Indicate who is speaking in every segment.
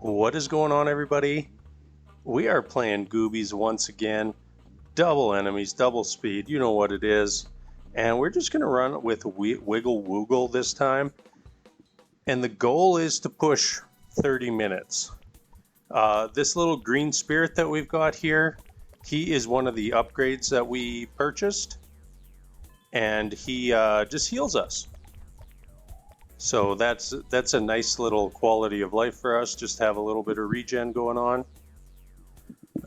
Speaker 1: What is going on, everybody? We are playing Goobies once again. Double enemies, double speed, you know what it is. And we're just going to run with Wiggle Woogle this time. And the goal is to push 30 minutes. This little green spirit that we've got here, he is one of the upgrades that we purchased. And he just heals us. So that's a nice little quality of life for us, just have a little bit of regen going on.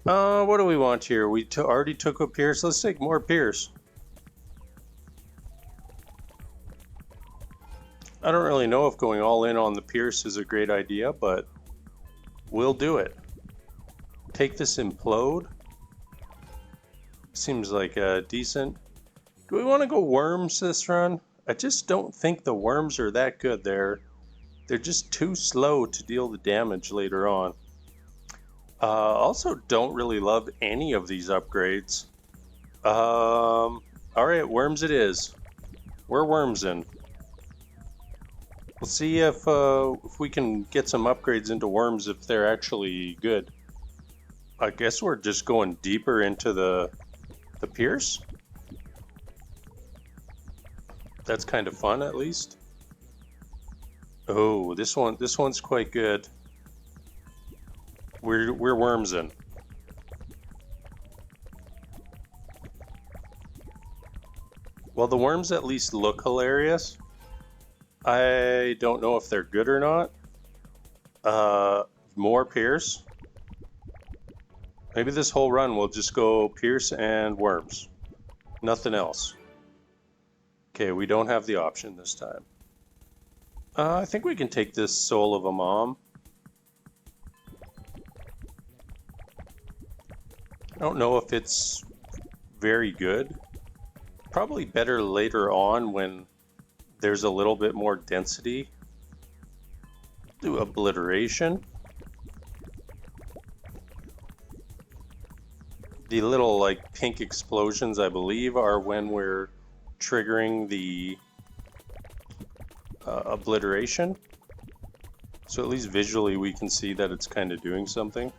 Speaker 1: What do we want here? We already took a Pierce. Let's take more Pierce. I don't really know if going all in on the Pierce is a great idea, but we'll do it. Take this Implode. Seems like a decent. Do we want to go Worms this run? I just don't think the worms are that good. They're just too slow to deal the damage later on. Also don't really love any of these upgrades. Alright, worms it is. We're wormsing. We'll see if we can get some upgrades into worms if they're actually good. I guess we're just going deeper into the Pierce. That's kind of fun, at least. Oh, this one's quite good. We're wormsing. Well, the worms at least look hilarious. I don't know if they're good or not. More Pierce. Maybe this whole run we'll just go Pierce and worms. Nothing else. Okay, we don't have the option this time. I think we can take this Soul of a Mom. I don't know if it's very good. Probably better later on when there's a little bit more density. Do obliteration. The little like pink explosions, I believe, are when we're triggering the obliteration. So at least visually we can see that it's kind of doing something.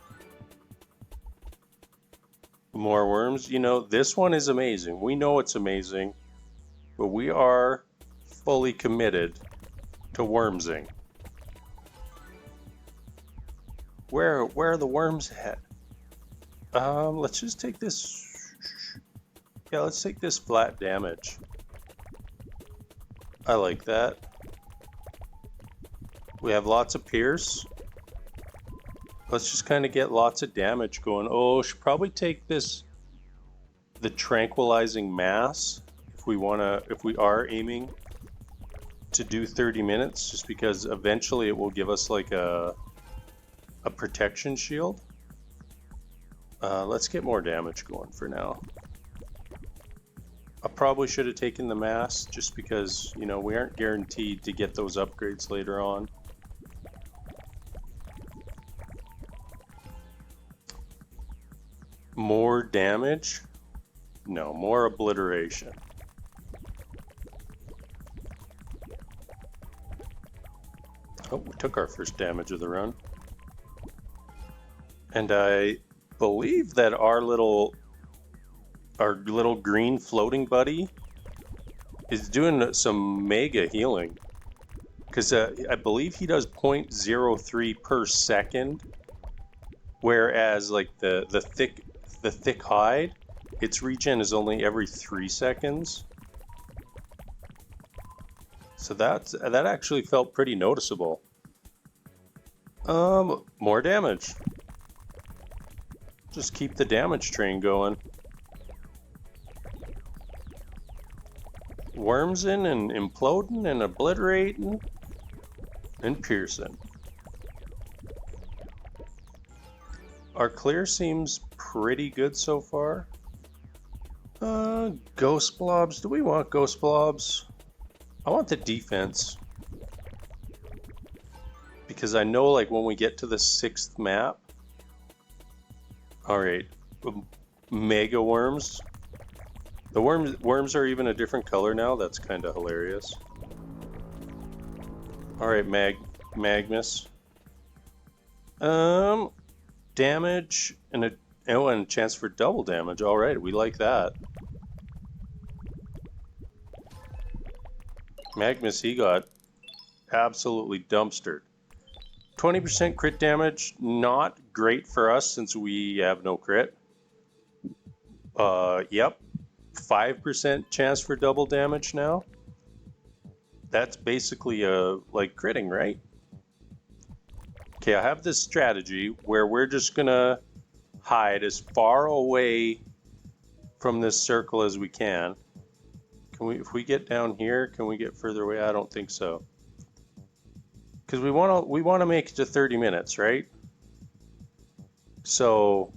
Speaker 1: More worms. You know, this one is amazing. We know it's amazing, but we are fully committed to wormsing. Where are the worms at? Let's just take this. Yeah, let's take this flat damage. I like that. We have lots of Pierce. Let's just kind of get lots of damage going. Oh, should probably take this, the tranquilizing mass, if we are aiming to do 30 minutes, just because eventually it will give us like a protection shield. Let's get more damage going for now. I probably should have taken the mass just because, you know, we aren't guaranteed to get those upgrades later on. More damage? No, more obliteration. Oh, we took our first damage of the run. And I believe that our little green floating buddy is doing some mega healing, because I believe he does 0.03 per second, whereas like the thick hide, its regen is only every 3 seconds. So that actually felt pretty noticeable. More damage. Just keep the damage train going. Wormsing and imploding and obliterating and piercing. Our clear seems pretty good so far. Ghost blobs. Do we want ghost blobs? I want the defense. Because I know like when we get to the 6th map. Alright. Mega worms. The worms are even a different color now. That's kind of hilarious. Alright, Magnus. Damage and a and a chance for double damage. All right, we like that. Magnus, he got absolutely dumpstered. 20% crit damage, not great for us since we have no crit. Yep. 5% chance for double damage now. That's basically like critting, right? Okay, I have this strategy where we're just gonna hide as far away from this circle as we can. Can we, if we get down here, can we get further away? I don't think so. Because we want to make it to 30 minutes, right? So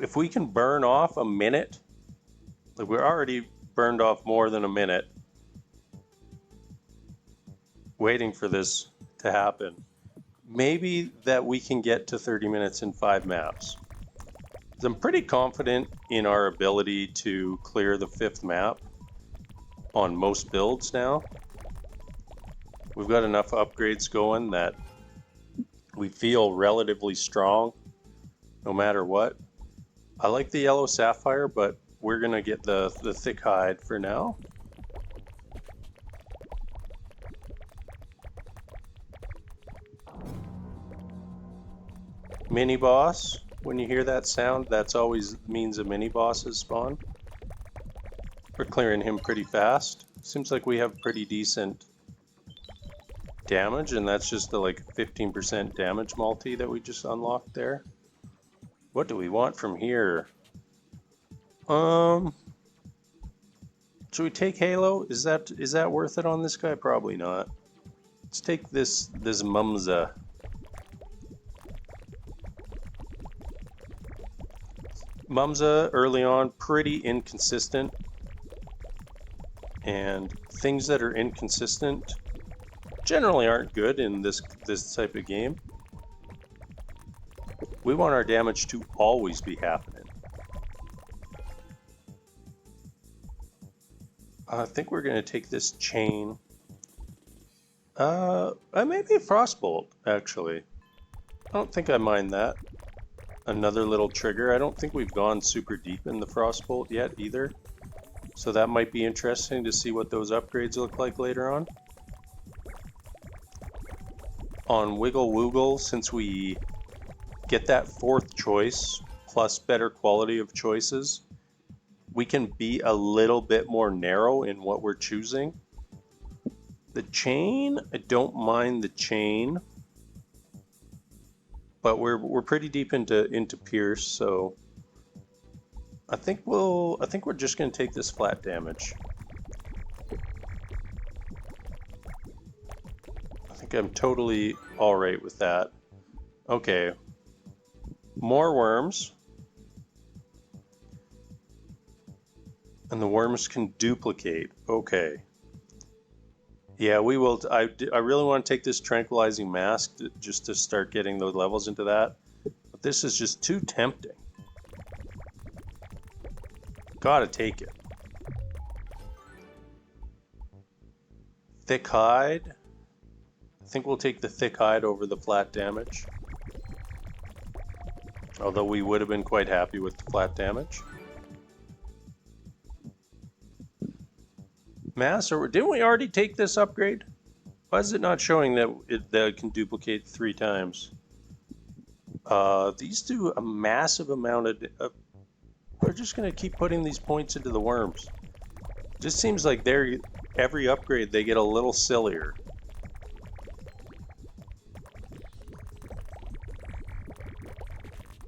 Speaker 1: if we can burn off a minute, like we're already burned off more than a minute waiting for this to happen. Maybe that we can get to 30 minutes in 5 maps. I'm pretty confident in our ability to clear the 5th map on most builds now. We've got enough upgrades going that we feel relatively strong no matter what. I like the yellow sapphire, but we're gonna get the thick hide for now. Mini boss. When you hear that sound, that's always means a mini boss has spawned. We're clearing him pretty fast. Seems like we have pretty decent damage, and that's just the like 15% damage multi that we just unlocked there. What do we want from here? Should we take Halo? Is that worth it on this guy? Probably not. Let's take this Mumza. Mumza early on pretty inconsistent, and things that are inconsistent generally aren't good in this type of game. We want our damage to always be happening. I think we're going to take this chain. Maybe a frostbolt, actually. I don't think I mind that. Another little trigger. I don't think we've gone super deep in the frostbolt yet either. So that might be interesting to see what those upgrades look like later on. On Wiggle Woogle, since we get that 4th choice plus better quality of choices, we can be a little bit more narrow in what we're choosing. The chain, I don't mind the chain, but we're pretty deep into Pierce, so I think we're just gonna take this flat damage. I think I'm totally all right with that. Okay, more worms. And the worms can duplicate. Okay. Yeah, we will. I really want to take this tranquilizing mask just to start getting those levels into that. But this is just too tempting. Gotta take it. Thick hide. I think we'll take the thick hide over the flat damage. Although we would have been quite happy with the flat damage. Mass, or didn't we already take this upgrade? Why is it not showing that it can duplicate 3 times? These do a massive amount of... we're just going to keep putting these points into the worms. Just seems like every upgrade they get a little sillier.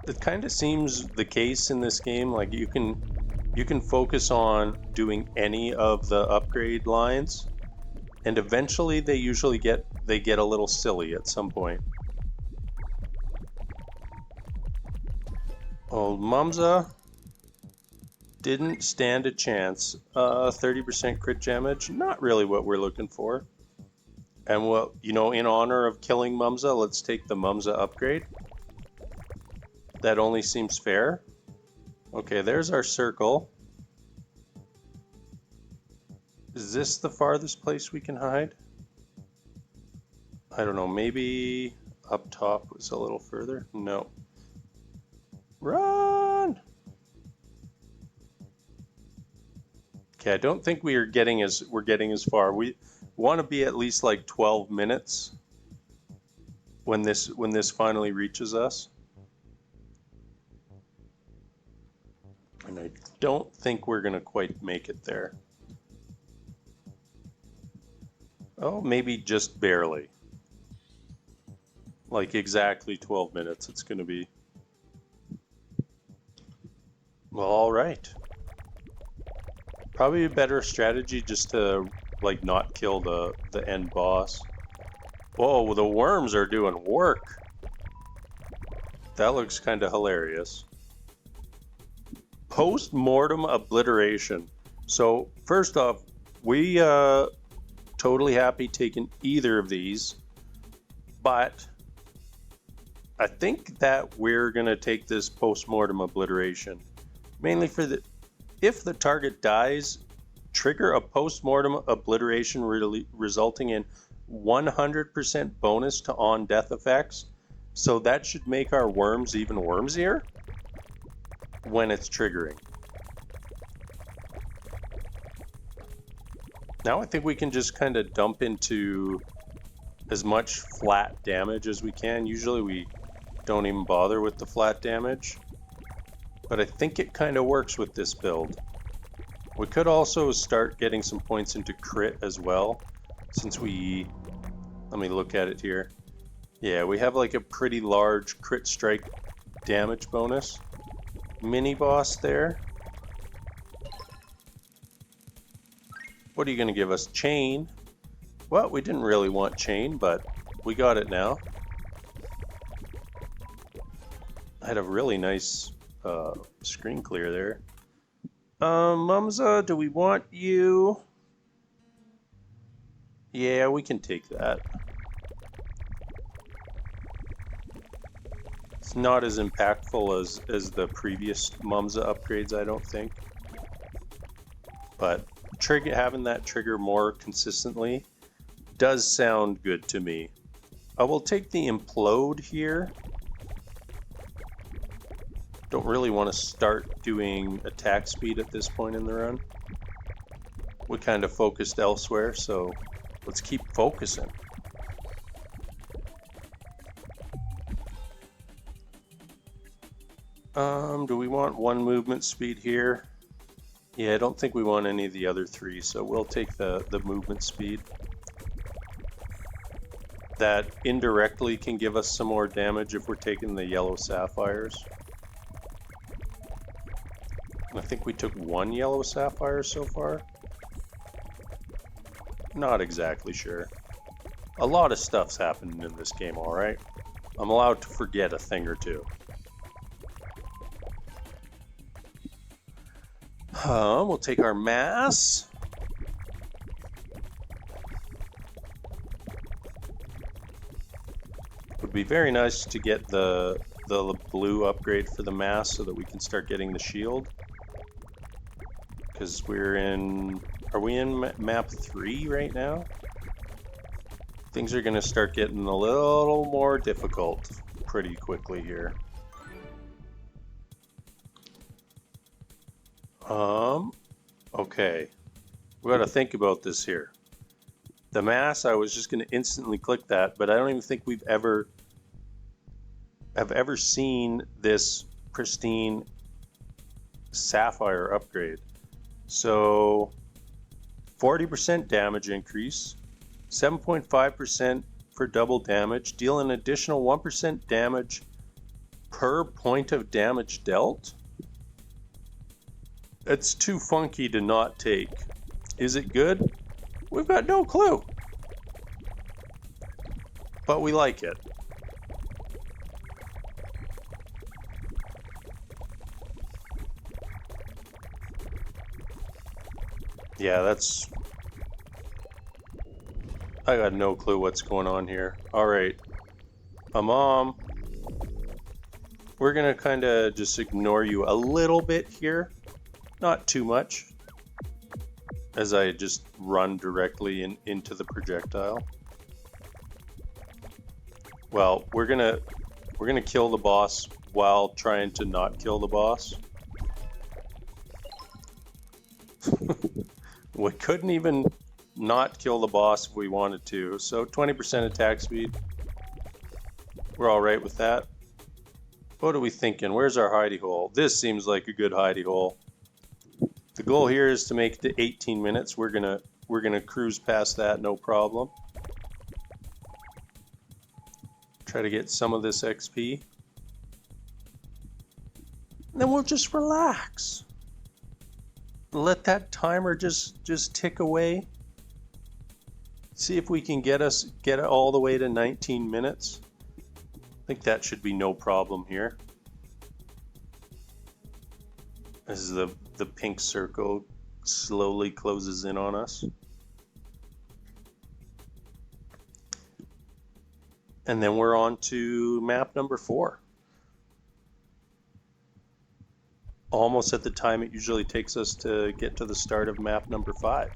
Speaker 1: It kind of seems the case in this game, like you can focus on doing any of the upgrade lines, and eventually they usually get a little silly at some point. Old Mumza didn't stand a chance. 30% crit damage, not really what we're looking for. And well, you know, in honor of killing Mumza, let's take the Mumza upgrade. That only seems fair. Okay, there's our circle. Is this the farthest place we can hide? I don't know, maybe up top was a little further. No. Run! Okay, I don't think we're getting as far. We want to be at least like 12 minutes when this finally reaches us. And I don't think we're gonna quite make it there. Oh, maybe just barely. Like exactly 12 minutes it's gonna be. Well, all right. Probably a better strategy just to like not kill the end boss. Whoa, the worms are doing work. That looks kind of hilarious. Post-mortem obliteration. So first off, we totally happy taking either of these, but I think that we're gonna take this post-mortem obliteration mainly for the if the target dies, trigger a post-mortem obliteration resulting in 100% bonus to on-death effects. So that should make our worms even wormsier when it's triggering. Now I think we can just kind of dump into as much flat damage as we can. Usually we don't even bother with the flat damage, but I think it kind of works with this build. We could also start getting some points into crit as well, since we, let me look at it here. Yeah, we have like a pretty large crit strike damage bonus. Mini boss there. What are you going to give us? Chain. Well, we didn't really want chain, but we got it now. I had a really nice screen clear there. Mumza, do we want you? Yeah, we can take that. It's not as impactful as the previous Mumza upgrades, I don't think. But having that trigger more consistently does sound good to me. I will take the implode here. Don't really want to start doing attack speed at this point in the run. We kind of focused elsewhere, so let's keep focusing. Do we want one movement speed here? Yeah, I don't think we want any of the other three, so we'll take the movement speed. That indirectly can give us some more damage if we're taking the yellow sapphires. I think we took one yellow sapphire so far. Not exactly sure. A lot of stuff's happening in this game, alright? I'm allowed to forget a thing or two. We'll take our mass. Would be very nice to get the blue upgrade for the mass so that we can start getting the shield. Because we're in... Are we in map 3 right now? Things are going to start getting a little more difficult pretty quickly here. Okay. We got to think about this here. The mass, I was just going to instantly click that, but I don't even think we've ever seen this pristine sapphire upgrade. So 40% damage increase, 7.5% for double damage, deal an additional 1% damage per point of damage dealt. It's too funky to not take. Is it good? We've got no clue. But we like it. Yeah, that's... I got no clue what's going on here. Alright. Mom. We're gonna kind of just ignore you a little bit here. Not too much. As I just run directly into the projectile. Well, we're gonna kill the boss while trying to not kill the boss. We couldn't even not kill the boss if we wanted to. So 20% attack speed. We're all right with that. What are we thinking? Where's our hidey hole? This seems like a good hidey hole. The goal here is to make it to 18 minutes. We're gonna cruise past that, no problem. Try to get some of this XP. And then we'll just relax. Let that timer just tick away. See if we can get it all the way to 19 minutes. I think that should be no problem here. As the pink circle slowly closes in on us. And then we're on to map number 4. Almost at the time it usually takes us to get to the start of map number 5.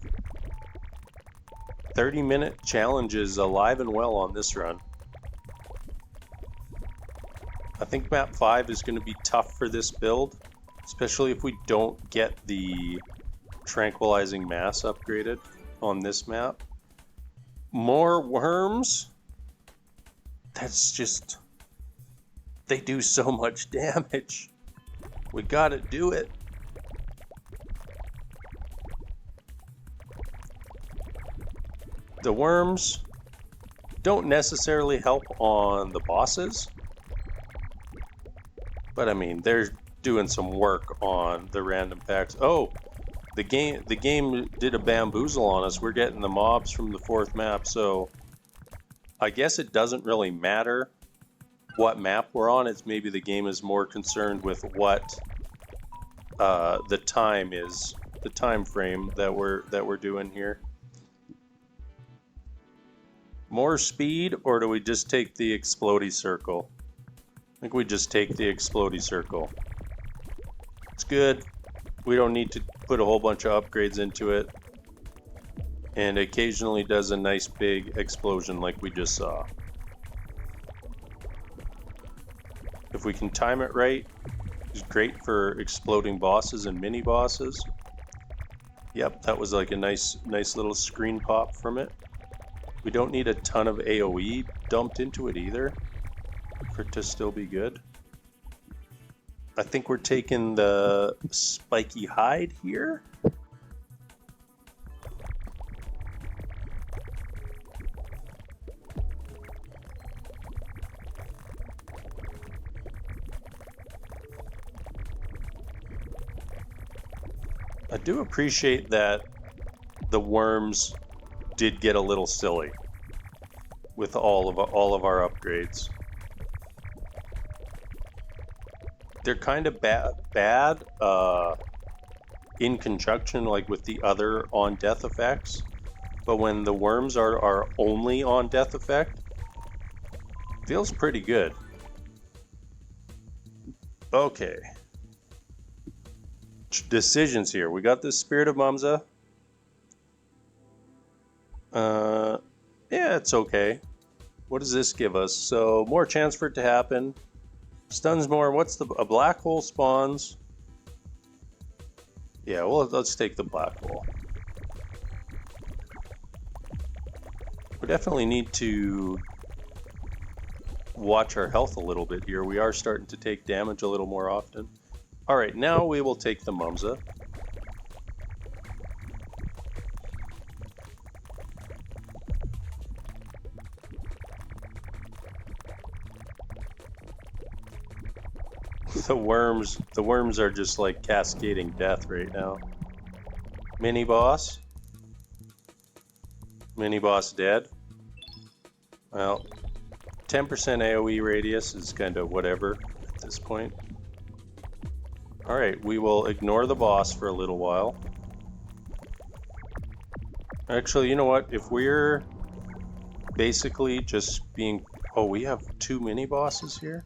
Speaker 1: 30-minute challenge is alive and well on this run. I think map 5 is going to be tough for this build, especially if we don't get the tranquilizing mass upgraded on this map. More worms? That's just... they do so much damage. We gotta do it. The worms don't necessarily help on the bosses, but I mean, they're doing some work on the random packs. Oh, the game did a bamboozle on us. We're getting the mobs from the 4th map, so I guess it doesn't really matter what map we're on. It's maybe the game is more concerned with what the time is, the time frame that we're doing here. More speed, or do we just take the explodey circle? I think we just take the explodey circle. It's good. We don't need to put a whole bunch of upgrades into it. And occasionally does a nice big explosion like we just saw. If we can time it right, it's great for exploding bosses and mini bosses. Yep, that was like a nice little screen pop from it. We don't need a ton of AoE dumped into it either for it to still be good. I think we're taking the spiky hide here. I do appreciate that the worms did get a little silly with all of our upgrades. They're kind of bad in conjunction, like with the other on death effects, but when the worms are only on death effect, feels pretty good. Okay. Decisions here. We got the Spirit of Mumza. Yeah, it's okay. What does this give us? So, more chance for it to happen. Stuns more. What's a black hole spawns? Yeah, well, let's take the black hole. We definitely need to watch our health a little bit here. We are starting to take damage a little more often. Alright, now we will take the Mumza. The worms are just like cascading death right now. Mini boss. Mini boss dead. Well, 10% AoE radius is kind of whatever at this point. Alright, we will ignore the boss for a little while. Actually, you know what? If we're basically just being... Oh, we have 2 mini bosses here?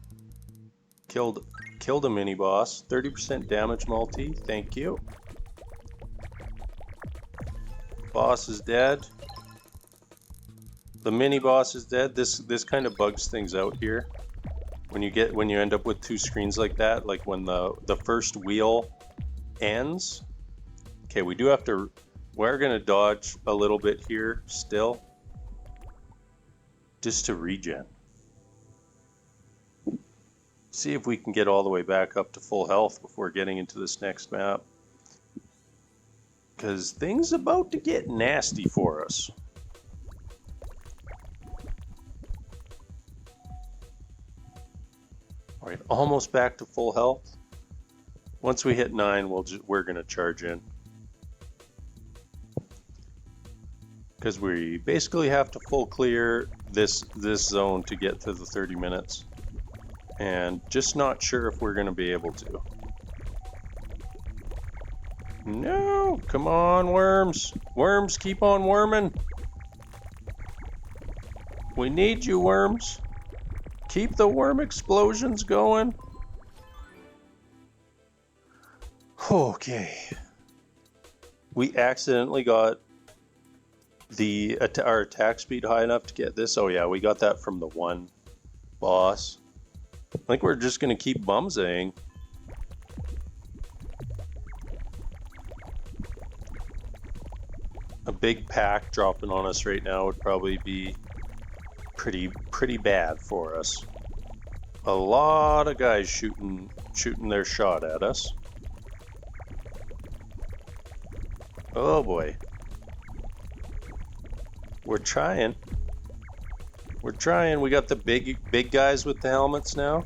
Speaker 1: Killed a mini boss. 30% damage multi. Thank you. Boss is dead. The mini boss is dead. This kind of bugs things out here. When you end up with two screens like that, like when the first wheel ends. Okay, we do have to. We're gonna dodge a little bit here still, just to regen. See if we can get all the way back up to full health before getting into this next map, because things about to get nasty for us. All right, almost back to full health. Once we hit 9, we're gonna charge in, because we basically have to full clear this zone to get to the 30 minutes. And just not sure if we're going to be able to. No! Come on, worms! Worms, keep on worming! We need you, worms! Keep the worm explosions going! Okay. We accidentally got our attack speed high enough to get this. Oh yeah, we got that from the one boss. I think we're just going to keep bumsaying. A big pack dropping on us right now would probably be pretty bad for us. A lot of guys shooting their shot at us. Oh boy. We're trying. We're trying. We got the big guys with the helmets now.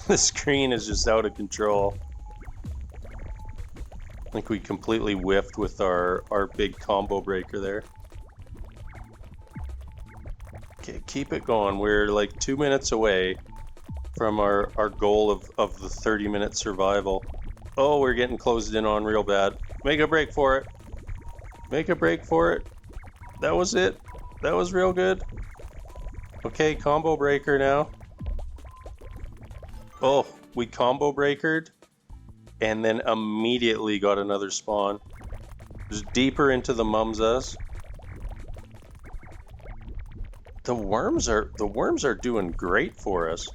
Speaker 1: The screen is just out of control. I think we completely whiffed with our big combo breaker there. Okay, keep it going. We're like 2 minutes away from our goal of the 30-minute survival. Oh, we're getting closed in on real bad. Make a break for it. Make a break for it. That was it. That was real good. Okay, combo breaker now. Oh, we combo breakered and then immediately got another spawn. Just deeper into the mumsas. The worms are doing great for us.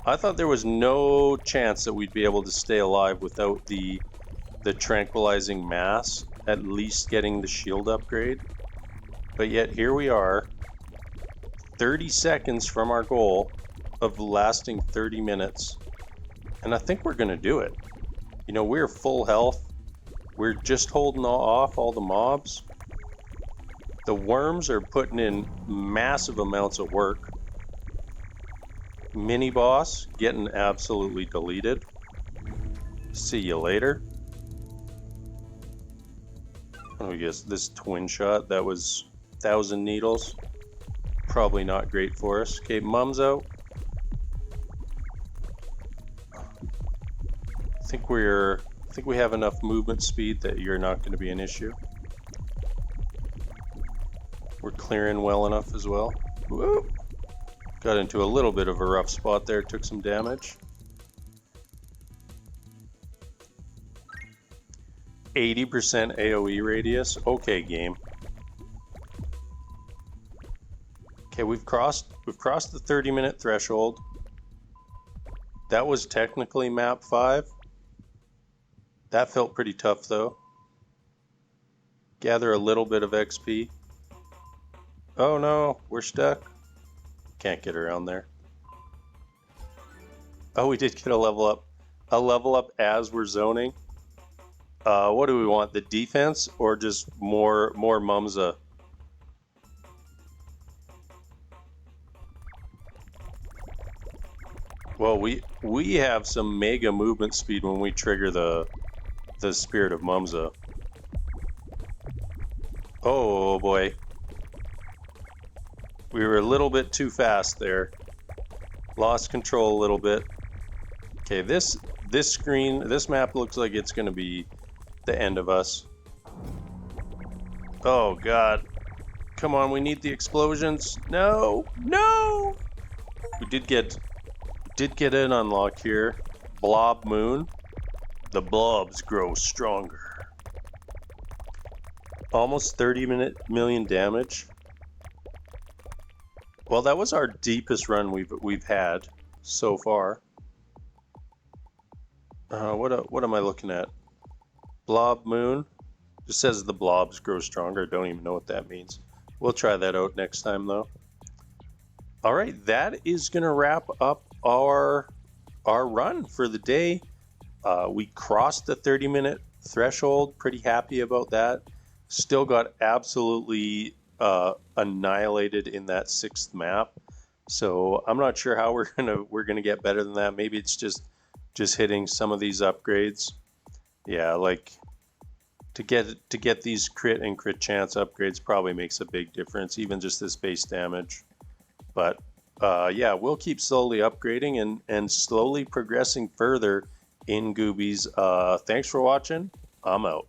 Speaker 1: I thought there was no chance that we'd be able to stay alive without the tranquilizing mass, at least getting the shield upgrade. But yet here we are, 30 seconds from our goal of lasting 30 minutes. And I think we're gonna do it. You know, we're full health. We're just holding off all the mobs. The worms are putting in massive amounts of work. Mini boss getting absolutely deleted. See you later. Oh, yes, this twin shot, that was 1,000 needles. Probably not great for us. Okay, mum's out. I think we have enough movement speed that you're not going to be an issue. We're clearing well enough as well. Whoop. Got into a little bit of a rough spot there, took some damage. 80% AoE radius. Okay, game. Okay, we've crossed the 30-minute threshold. That was technically map 5. That felt pretty tough though. Gather a little bit of XP. Oh no, we're stuck. Can't get around there. Oh, we did get a level up. A level up as we're zoning. What do we want? The defense or just more Mumsa? Well, we have some mega movement speed when we trigger the Spirit of Mumsa. Oh boy. We were a little bit too fast there. Lost control a little bit. Okay, this map looks like it's going to be the end of us. Oh god. Come on, we need the explosions. No! No! We did get an unlock here. Blob Moon. The blobs grow stronger. Almost 30 million damage. Well, that was our deepest run we've had so far. What am I looking at? Blob Moon. Just says the blobs grow stronger. Don't even know what that means. We'll try that out next time though. All right, that is gonna wrap up our run for the day. We crossed the 30-minute threshold. Pretty happy about that. Still got absolutely annihilated in that 6th map. So I'm not sure how we're gonna get better than that. Maybe it's just hitting some of these upgrades. Yeah, like to get these crit and crit chance upgrades probably makes a big difference, even just this base damage. But yeah, we'll keep slowly upgrading and slowly progressing further in Goobies. Thanks for watching. I'm out.